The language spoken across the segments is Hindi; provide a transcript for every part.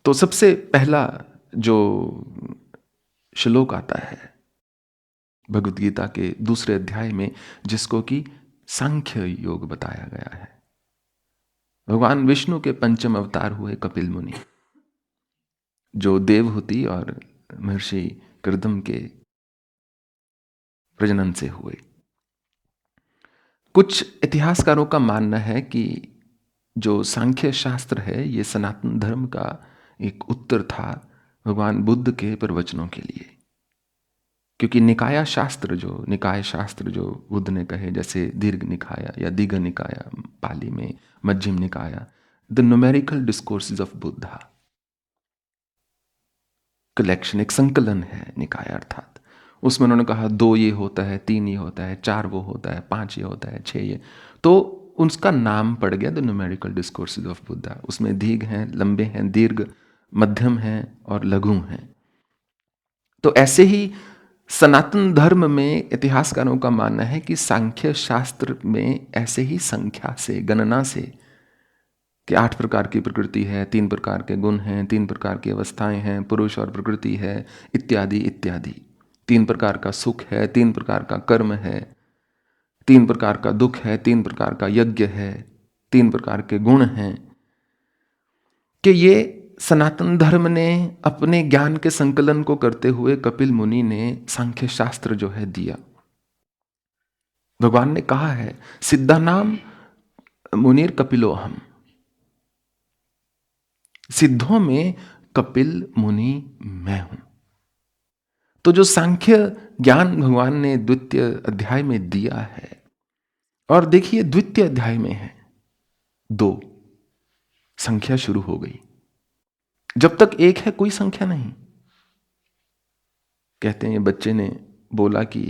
तो सबसे पहला जो श्लोक आता है भगवद गीता के दूसरे अध्याय में, जिसको कि सांख्य योग बताया गया है। भगवान विष्णु के पंचम अवतार हुए कपिल मुनि, जो देवहूति और महर्षि कृदम के प्रजनन से हुए। कुछ इतिहासकारों का मानना है कि जो सांख्य शास्त्र है ये सनातन धर्म का एक उत्तर था भगवान बुद्ध के प्रवचनों के लिए। क्योंकि निकाय शास्त्र जो बुद्ध ने कहे, जैसे दीर्घ निकाय या दीघ निकाय पाली में, मध्यम निकाय, the numerical discourses of Buddha, collection, एक संकलन है निकाय अर्थात। उसमें उन्होंने कहा 2 ये होता है, 3 ये होता है, 4 वो होता है, 5 ये होता है, 6 ये, तो उसका नाम पड़ गया the numerical discourses of Buddha. उसमें दीर्घ हैं, लंबे हैं, दीर्घ, मध्यम हैं और लघु हैं। तो ऐसे ही सनातन धर्म में इतिहासकारों का मानना है कि सांख्य शास्त्र में ऐसे ही संख्या से, गणना से, कि 8 प्रकार की प्रकृति है, 3 प्रकार के गुण हैं, 3 प्रकार की अवस्थाएं हैं, पुरुष और प्रकृति है, इत्यादि इत्यादि। 3 प्रकार का सुख है, 3 प्रकार का कर्म है, 3 प्रकार का दुख है, 3 प्रकार का यज्ञ है, 3 प्रकार के गुण हैं, कि ये सनातन धर्म ने अपने ज्ञान के संकलन को करते हुए कपिल मुनि ने सांख्य शास्त्र जो है दिया। भगवान ने कहा है, सिद्धानाम मुनिर कपिलोहम, सिद्धों में कपिल मुनि मैं हूं। तो जो सांख्य ज्ञान भगवान ने द्वितीय अध्याय में दिया है, और देखिए द्वितीय अध्याय में है 2, संख्या शुरू हो गई। जब तक 1 है कोई संख्या नहीं। कहते हैं बच्चे ने बोला कि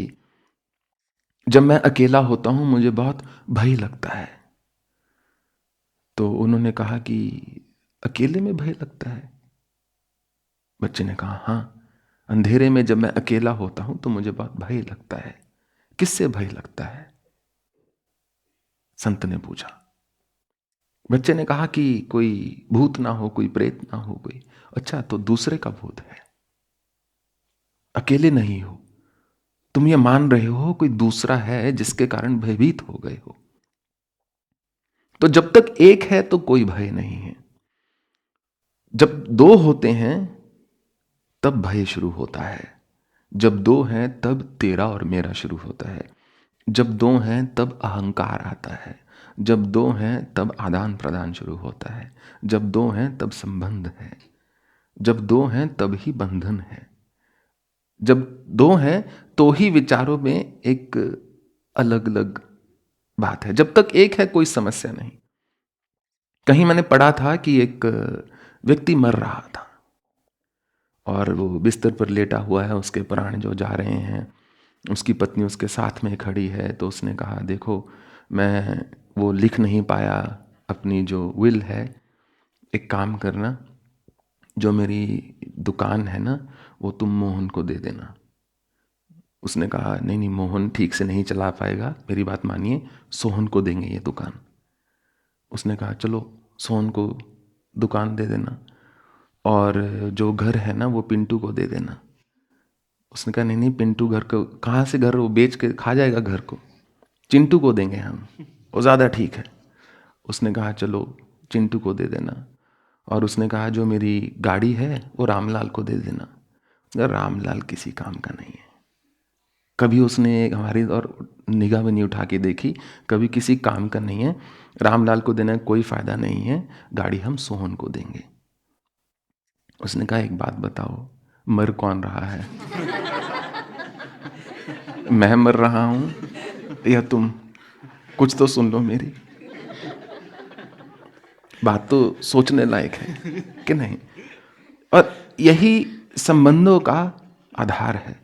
जब मैं अकेला होता हूं मुझे बहुत भय लगता है। तो उन्होंने कहा कि अकेले में भय लगता है? बच्चे ने कहा हां, अंधेरे में जब मैं अकेला होता हूं तो मुझे बहुत भय लगता है। किससे भय लगता है? संत ने पूछा। बच्चे ने कहा कि कोई भूत ना हो, कोई प्रेत ना हो, कोई। अच्छा, तो दूसरे का भूत है, अकेले नहीं हो, तुम ये मान रहे हो कोई दूसरा है जिसके कारण भयभीत हो गए हो। तो जब तक 1 है तो कोई भय नहीं है। जब 2 होते हैं तब भय शुरू होता है। जब 2 हैं तब तेरा और मेरा शुरू होता है। जब 2 हैं तब अहंकार आता है। जब 2 हैं तब आदान प्रदान शुरू होता है। जब 2 हैं तब संबंध है। जब 2 हैं तब ही बंधन है। जब 2 हैं तो ही विचारों में एक अलग अलग बात है। जब तक 1 है कोई समस्या नहीं। कहीं मैंने पढ़ा था कि एक व्यक्ति मर रहा था और वो बिस्तर पर लेटा हुआ है, उसके प्राण जो जा रहे हैं, उसकी पत्नी उसके साथ में खड़ी है। तो उसने कहा देखो, मैं वो लिख नहीं पाया अपनी जो विल है, एक काम करना, जो मेरी दुकान है ना वो तुम मोहन को दे देना। उसने कहा नहीं नहीं, मोहन ठीक से नहीं चला पाएगा, मेरी बात मानिए, सोहन को देंगे ये दुकान। उसने कहा चलो सोहन को दुकान दे देना, और जो घर है ना वो पिंटू को दे देना। उसने कहा नहीं नहीं, पिंटू घर को कहाँ से, घर वो बेच के खा जाएगा घर को, चिंटू को देंगे हम, वो ज़्यादा ठीक है। उसने कहा चलो चिंटू को दे देना। और उसने कहा जो मेरी गाड़ी है वो रामलाल को दे देना। रामलाल किसी काम का नहीं है। कभी उसने हमारी और निगाह भी नहीं उठा के देखी, कभी किसी काम का नहीं है। रामलाल को देने का कोई फायदा नहीं है, गाड़ी हम सोहन को देंगे। उसने कहा एक बात बताओ, मर कौन रहा है? मैं मर रहा हूं या तुम? कुछ तो सुन लो मेरी बात, तो सोचने लायक है कि नहीं। और यही संबंधों का आधार है।